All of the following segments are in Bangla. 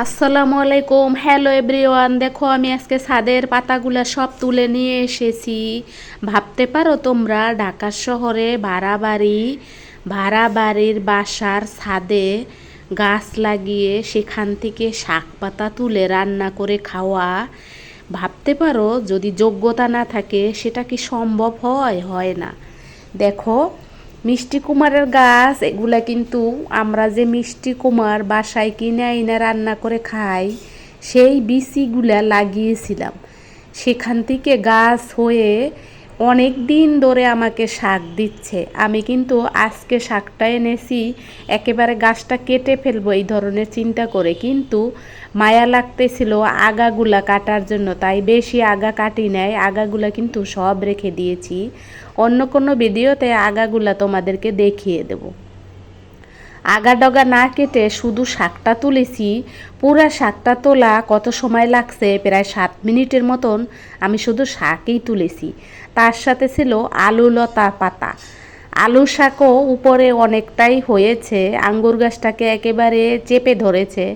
আসসালামু আলাইকুম। হ্যালো এভরিওয়ান, দেখো আমি আজকে ছাদের পাতাগুলা সব তুলে নিয়ে এসেছি। ভাবতে পারো তোমরা ঢাকা শহরে ভাড়া বাড়ির বাসার ছাদে গাছ লাগিয়ে সেখান থেকে শাক পাতা তুলে রান্না করে খাওয়া। ভাবতে পারো যদি যোগ্যতা না থাকে সেটা কি সম্ভব হয়? হয় না। দেখো, মিষ্টি কুমারের গাছ এগুলা কিন্তু আমরা যে মিষ্টি কুমার বাসায় কিনে আইনা রান্না করে খাই সেই বিচিগুলা লাগিয়েছিলাম। সেখান থেকে গাছ হয়ে অনেক দিন ধরে আমাকে শাক দিচ্ছে। আমি কিন্তু আজকে শাকটা এনেছি, একেবারে গাছটা কেটে ফেলবো এই ধরনের চিন্তা করে, কিন্তু মায়া লাগতেছিল আগাগুলা কাটার জন্য, তাই বেশি আগা কাটি নাই। আগাগুলা কিন্তু সব রেখে দিয়েছি, অন্য কোনো ভিডিওতে আগাগুলা তোমাদেরকে দেখিয়ে দেব। আগা ডগা না কেটে শুধু শাকটা তুলেছি। পুরা শাকটা তোলা কত সময় লাগছে? প্রায় 7 মিনিটের মতন আমি শুধু শাকই তুলেছি। তার সাথে ছিল আলু লতা পাতা। আলু শাকও উপরে অনেকটাই হয়েছে, আঙ্গুর গাছটাকে একেবারে চেপে ধরেছে।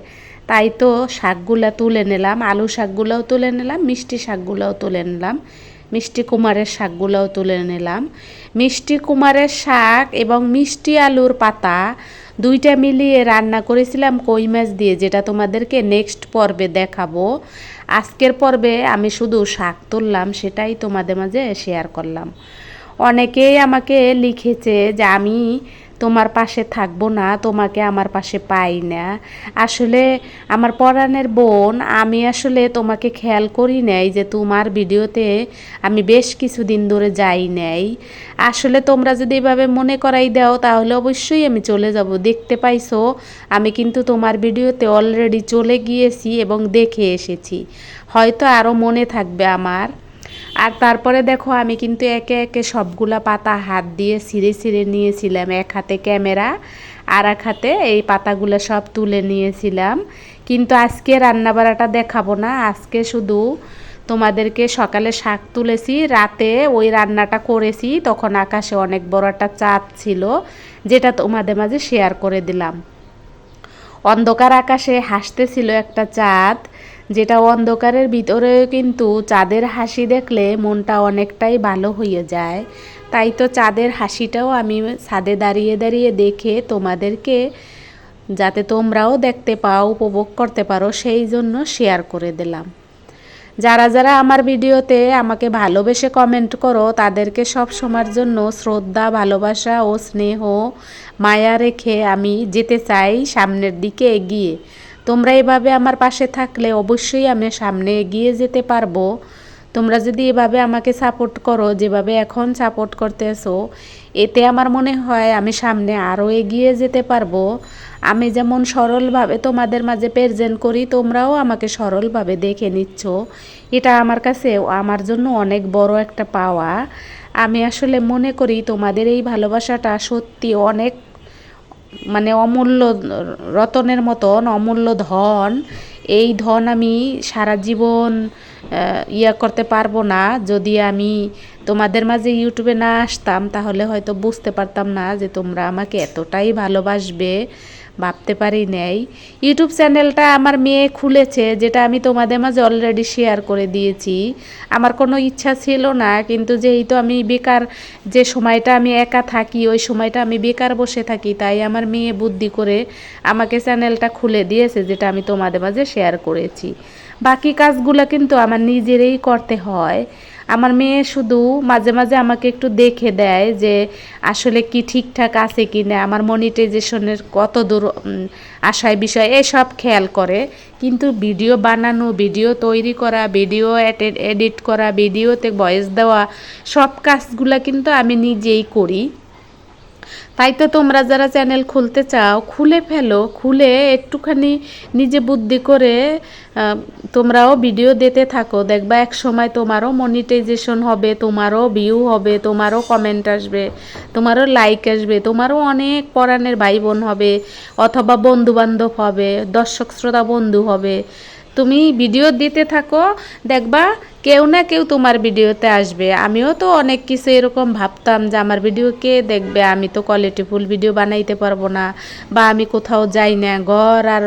তাই তো শাকগুলা তুলে নিলাম, আলু শাকগুলোও তুলে নিলাম, মিষ্টি শাকগুলোও তুলে নিলাম, মিষ্টি কুমারের শাকগুলোও তুলে নিলাম। মিষ্টি কুমারের শাক এবং মিষ্টি আলুর পাতা দুইটা মিলিয়ে রান্না করেছিলাম কই মাছ দিয়ে, যেটা তোমাদেরকে নেক্সট পর্বে দেখাবো। আজকের পর্বে আমি শুধু শাক তুললাম, সেটাই তোমাদের মাঝে শেয়ার করলাম। অনেকেই আমাকে লিখেছে যে আমি তোমার পাশে থাকবো না, তোমাকে আমার পাশে পাই না। আসলে আমার পরাণের বোন, আমি আসলে তোমাকে খেয়াল করি নাই যে তোমার ভিডিওতে আমি বেশ কিছুদিন ধরে যাই নাই। আসলে তোমরা যদি এভাবে মনে করাই দাও তাহলে অবশ্যই আমি চলে যাব। দেখতে পাইছো আমি কিন্তু তোমার ভিডিওতে অলরেডি চলে গিয়েছি এবং দেখে এসেছি, হয়তো আরও মনে থাকবে আমার। আর তারপরে দেখো আমি কিন্তু একে একে সবগুলা পাতা হাত দিয়ে ছিঁড়ে ছিঁড়ে নিয়েছিলাম। এক হাতে ক্যামেরা আর এক হাতে এই পাতাগুলো সব তুলে নিয়েছিলাম। কিন্তু আজকে রান্নাবাড়াটা দেখাবো না, আজকে শুধু তোমাদেরকে সকালে শাক তুলেছি, রাতে ওই রান্নাটা করেছি। তখন আকাশে অনেক বড় একটা চাঁদ ছিল, যেটা তোমাদের মাঝে শেয়ার করে দিলাম। অন্ধকার আকাশে হাসতেছিল একটা চাঁদ, যেটা অন্ধকারের ভিতরে কিন্তু চাঁদের হাসি দেখলে মনটা অনেকটাই ভালো হয়ে যায়। তাই তো চাঁদের হাসিটাও আমি ছাদে দাঁড়িয়ে দাঁড়িয়ে দেখে তোমাদেরকে, যাতে তোমরাও দেখতে পাও, উপভোগ করতে পারো, সেই জন্য শেয়ার করে দিলাম। যারা যারা আমার ভিডিওতে আমাকে ভালোবেসে কমেন্ট করো তাদেরকে সব সময়ের জন্য শ্রদ্ধা, ভালোবাসা ও স্নেহ, মায়া রেখে আমি যেতে চাই সামনের দিকে এগিয়ে। তোমরা এভাবে আমার পাশে থাকলে অবশ্যই আমি সামনে এগিয়ে যেতে পারবো। তোমরা যদি এভাবে আমাকে সাপোর্ট করো, যেভাবে এখন সাপোর্ট করতেছো, এতে আমার মনে হয় আমি সামনে আরও এগিয়ে যেতে পারবো। আমি যেমন সরলভাবে তোমাদের মাঝে প্রেজেন্ট করি, তোমরাও আমাকে সরলভাবে দেখে নিচ্ছ, এটা আমার কাছে আমার জন্য অনেক বড় একটা পাওয়া। আমি আসলে মনে করি তোমাদের এই ভালোবাসাটা সত্যি অনেক, মানে অমূল্য রতনের মতন অমূল্য ধন। এই ধন আমি সারা জীবন করতে পারবো না। যদি আমি তোমাদের মাঝে ইউটিউবে না আসতাম তাহলে হয়তো বুঝতে পারতাম না যে তোমরা আমাকে এতটাই ভালোবাসবে, ভাবতে পারি নাই। ইউটিউব চ্যানেলটা আমার মেয়ে খুলেছে, যেটা আমি তোমাদের মাঝে অলরেডি শেয়ার করে দিয়েছি। আমার কোনো ইচ্ছা ছিল না, কিন্তু যেহেতু আমি বেকার, যে সময়টা আমি একা থাকি ওই সময়টা আমি বেকার বসে থাকি, তাই আমার মেয়ে বুদ্ধি করে আমাকে চ্যানেলটা খুলে দিয়েছে, যেটা আমি তোমাদের মাঝে শেয়ার করেছি। বাকি কাজগুলো কিন্তু আমার নিজেরই করতে হয়। আমার মেয়ে শুধু মাঝে মাঝে আমাকে একটু দেখে দেয় যে আসলে কি ঠিকঠাক আছে কি না, আমার মনিটাইজেশনের কত দূর আশায় বিষয় এসব খেয়াল করে। কিন্তু ভিডিও বানানো, ভিডিও তৈরি করা, ভিডিও এডিট করা, ভিডিওতে ভয়েস দেওয়া, সব কাজগুলো কিন্তু আমি নিজেই করি। তাই তো তোমরা যারা চ্যানেল খুলতে চাও খুলে ফেলো, খুলে একটুখানি নিজে বুদ্ধি করে তোমরাও ভিডিও দিতে থাকো। দেখবা এক সময় তোমারও মনিটাইজেশন হবে, তোমারও ভিউ হবে, তোমারও কমেন্ট আসবে, তোমারও লাইক আসবে, তোমারও অনেক পরাণের ভাই বোন হবে, অথবা বন্ধু বান্ধব হবে, দর্শক শ্রোতা বন্ধু হবে। তুমি ভিডিও দিতে থাকো, দেখবা কেউ না কেউ তোমার ভিডিওতে আসবে। আমিও তো অনেক কিছু এরকম ভাবতাম যে আমার ভিডিও কে দেখবে, আমি তো কোয়ালিটিফুল ভিডিও বানাইতে পারবো না, বা আমি কোথাও যাই না, ঘর আর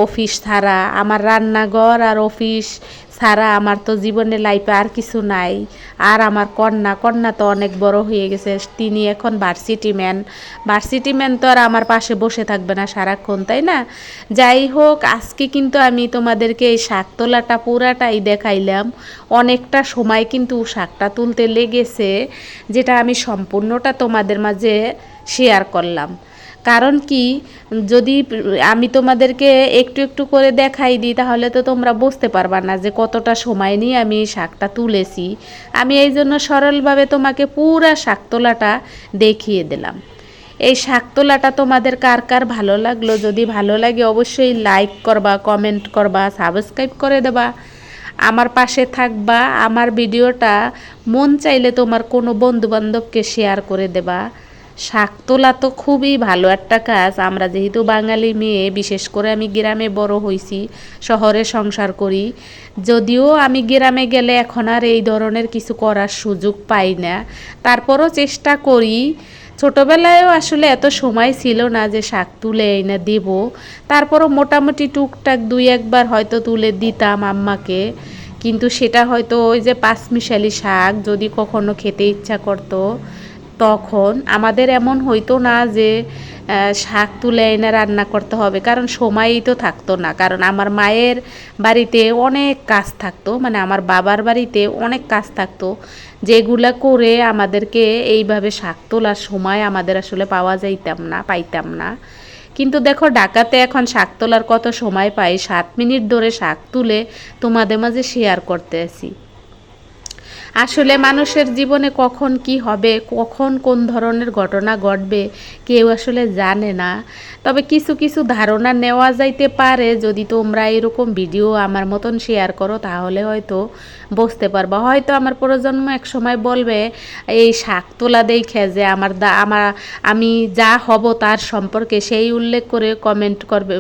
অফিস ছাড়া, আমার রান্নাঘর আর অফিস ছাড়া আমার তো জীবনে লাইফে আর কিছু নাই। আর আমার কন্যা তো অনেক বড় হয়ে গেছে, তিনি এখন ভার্সিটি ম্যান তো আর আমার পাশে বসে থাকবে না সারাক্ষণ, তাই না? যাই হোক, আজকে কিন্তু আমি তোমাদেরকে এই শাক তোলাটা পুরাটাই দেখাইলাম। অনেকটা সময় কিন্তু শাকটা তুলতে লেগেছে, যেটা আমি সম্পূর্ণটা তোমাদের মাঝে শেয়ার করলাম। কারণ কি, যদি আমি তোমাদেরকে একটু একটু করে দেখাই দিই তাহলে তো তোমরা বুঝতে পারবা না যে কতটা সময় নিয়ে আমি এই শাকটা তুলেছি। আমি এই জন্য সরলভাবে তোমাকে পুরা শাক তোলাটা দেখিয়ে দিলাম। এই শাক তোলাটা তোমাদের কার কার ভালো লাগলো? যদি ভালো লাগে অবশ্যই লাইক করবা, কমেন্ট করবা, সাবস্ক্রাইব করে দেবা, আমার পাশে থাকবা। আমার ভিডিওটা মন চাইলে তোমার কোনো বন্ধুবান্ধবকে শেয়ার করে দেবা। শাক তোলা তো খুবই ভালো একটা কাজ। আমরা যেহেতু বাঙালি মেয়ে, বিশেষ করে আমি গ্রামে বড় হয়েছি, শহরে সংসার করি, যদিও আমি গ্রামে গেলে এখন আর এই ধরনের কিছু করার সুযোগ পাই না, তারপরও চেষ্টা করি। ছোটোবেলায়ও আসলে এত সময় ছিল না যে শাক তুলে এনে দেব, তারপরও মোটামুটি টুকটাক দুই একবার হয়তো তুলে দিতাম আম্মাকে। কিন্তু সেটা হয়তো ওই যে পাঁচমিশালি শাক যদি কখনো খেতে ইচ্ছা করতো, তখন আমাদের এমন হইতো না যে শাক তুলে এনে রান্না করতে হবে, কারণ সময়ই তো থাকতো না। কারণ আমার মায়ের বাড়িতে অনেক কাজ থাকতো, মানে আমার বাবার বাড়িতে অনেক কাজ থাকতো, যেগুলা করে আমাদেরকে এইভাবে শাক তোলার সময় আমাদের আসলে পাইতাম না। কিন্তু দেখো, ঢাকাতে এখন শাক তোলার কত সময় পাই, 7 মিনিট ধরে শাক তুলে তোমাদের মাঝে শেয়ার করতে আসি। আসলে মানুষের জীবনে কখন কি হবে, কখন কোন ধরনের ঘটনা ঘটবে কেউ আসলে জানে না। তবে কিছু কিছু ধারণা নেওয়া যাইতে পারে যদি তোমরা এরকম ভিডিও আমার মতন শেয়ার করো, তাহলে হয়তো বুঝতে পারবা। হয়তো আমার প্রজন্ম এক সময় বলবে এই শাক তোলা দেখে যে আমি যা হব তার সম্পর্কে সেই উল্লেখ করে কমেন্ট করবে,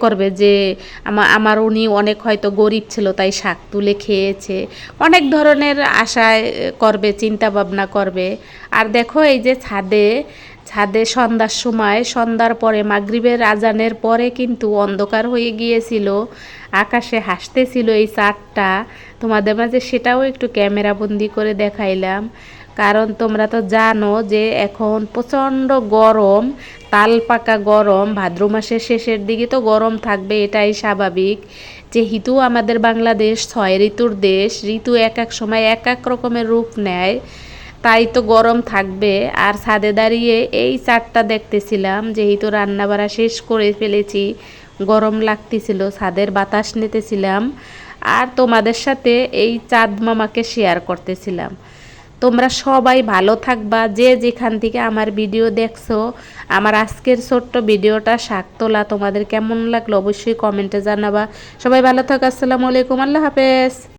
করবে যে আমার উনি অনেক হয়তো গরিব ছিল তাই শাক তুলে খেয়েছে, অনেক ধরনের আশায় করবে, চিন্তা ভাবনা করবে। আর দেখো, এই যে ছাদে সন্ধ্যার পরে মাগরিবের আজানের পরে কিন্তু অন্ধকার হয়ে গিয়েছিল, আকাশে হাসতেছিল এই চাঁদটা। তোমাদের মাঝে সেটাও একটু ক্যামেরা বন্দি করে দেখাইলাম। কারণ তোমরা তো জানো যে এখন প্রচণ্ড গরম, তাল পাকা গরম, ভাদ্র মাসের শেষের দিকে তো গরম থাকবে, এটাই স্বাভাবিক। যেহেতু আমাদের বাংলাদেশ 6 ঋতুর দেশ, ঋতু এক এক সময় এক এক রকমের রূপ নেয়, তাই তো গরম থাকবে। আর ছাদে দাঁড়িয়ে এই চাঁদটা দেখতেছিলাম, যেহেতু রান্নাবাড়া শেষ করে ফেলেছি, গরম লাগতেছিল, ছাদের বাতাস নিতেছিলাম আর তোমাদের সাথে এই চাঁদ মামাকে শেয়ার করতেছিলাম। তোমরা সবাই ভালো থাকবা, যে যেখান থেকে আমার ভিডিও দেখছো। আমার আজকের ছোট্ট ভিডিওটা শাক তোলা তোমাদের কেমন লাগলো অবশ্যই কমেন্টে জানাবা। সবাই ভালো থাকো, আসসালামু আলাইকুম, আল্লাহ হাফেজ।